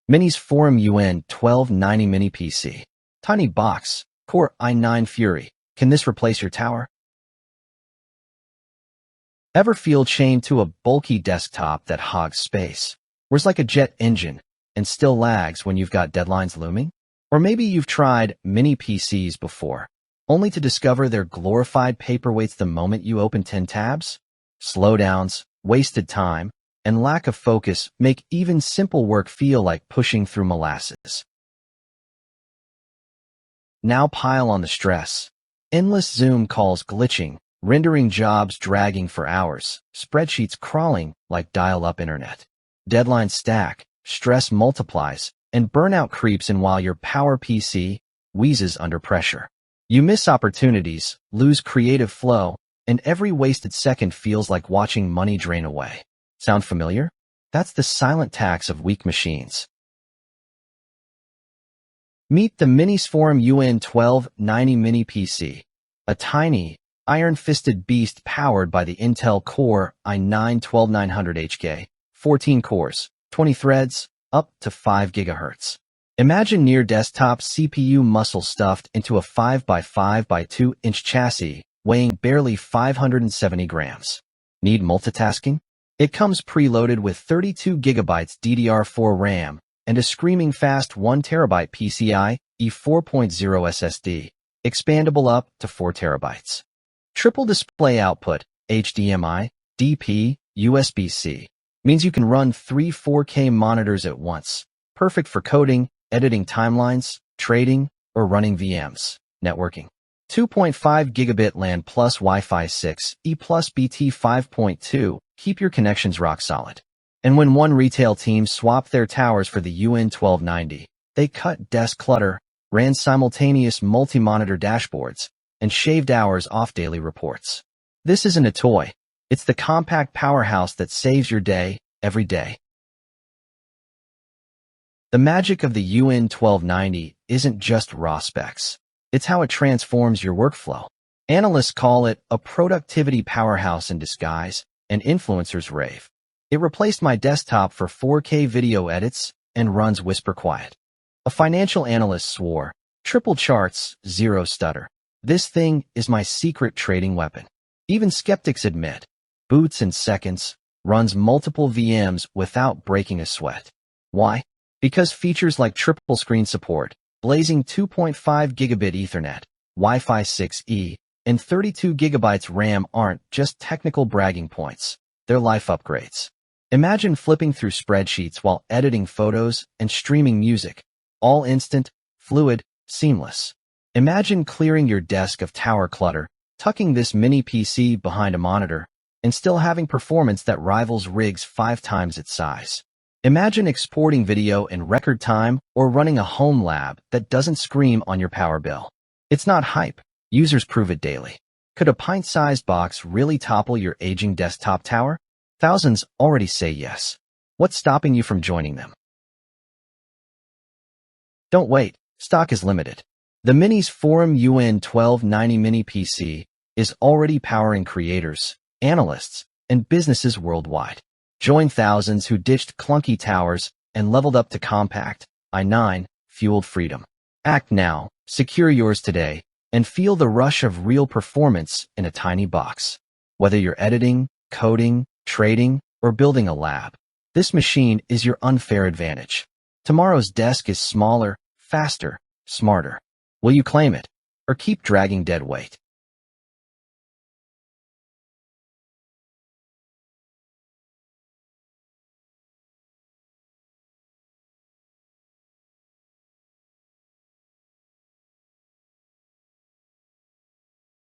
MINISFORUM UN1290 Mini PC. Tiny box, Core i9 Fury. Can this replace your tower? Ever feel chained to a bulky desktop that hogs space, works like a jet engine, and still lags when you've got deadlines looming? Or maybe you've tried mini PCs before, only to discover they're glorified paperweights the moment you open 10 tabs? Slowdowns, wasted time, and lack of focus make even simple work feel like pushing through molasses. Now pile on the stress. Endless Zoom calls glitching, rendering jobs dragging for hours, spreadsheets crawling like dial-up internet. Deadlines stack, stress multiplies, and burnout creeps in while your power PC wheezes under pressure. You miss opportunities, lose creative flow, and every wasted second feels like watching money drain away. Sound familiar? That's the silent tax of weak machines. Meet the MINISFORUM UN1290 Mini PC, a tiny, iron-fisted beast powered by the Intel Core i9-12900HK, 14 cores, 20 threads, up to 5 GHz. Imagine near-desktop CPU muscle stuffed into a 5x5x2-inch chassis, weighing barely 570 grams. Need multitasking? It comes preloaded with 32 GB DDR4 RAM and a screaming fast 1 TB PCIe 4.0 SSD, expandable up to 4 TB. Triple display output, HDMI, DP, USB-C, means you can run 3 4K monitors at once, perfect for coding, editing timelines, trading, or running VMs. Networking. 2.5 gigabit LAN plus Wi-Fi 6E plus BT 5.2, keep your connections rock solid. And when one retail team swapped their towers for the UN1290, they cut desk clutter, ran simultaneous multi-monitor dashboards, and shaved hours off daily reports. This isn't a toy. It's the compact powerhouse that saves your day, every day. The magic of the UN1290 isn't just raw specs. It's how it transforms your workflow. Analysts call it a productivity powerhouse in disguise, and influencers rave. It replaced my desktop for 4K video edits and runs whisper quiet. A financial analyst swore, triple charts, zero stutter. This thing is my secret trading weapon. Even skeptics admit, boots in seconds, runs multiple VMs without breaking a sweat. Why? Because features like triple screen support, blazing 2.5 gigabit Ethernet, Wi-Fi 6E, and 32 gigabytes RAM aren't just technical bragging points. They're life upgrades. Imagine flipping through spreadsheets while editing photos and streaming music. All instant, fluid, seamless. Imagine clearing your desk of tower clutter, tucking this mini PC behind a monitor, and still having performance that rivals rigs 5 times its size. Imagine exporting video in record time or running a home lab that doesn't scream on your power bill. It's not hype. Users prove it daily. Could a pint-sized box really topple your aging desktop tower? Thousands already say yes. What's stopping you from joining them? Don't wait. Stock is limited. The MINISFORUM UN1290 Mini PC is already powering creators, analysts, and businesses worldwide. Join thousands who ditched clunky towers and leveled up to compact, i9, fueled freedom. Act now, secure yours today, and feel the rush of real performance in a tiny box. Whether you're editing, coding, trading, or building a lab, this machine is your unfair advantage. Tomorrow's desk is smaller, faster, smarter. Will you claim it, or keep dragging dead weight?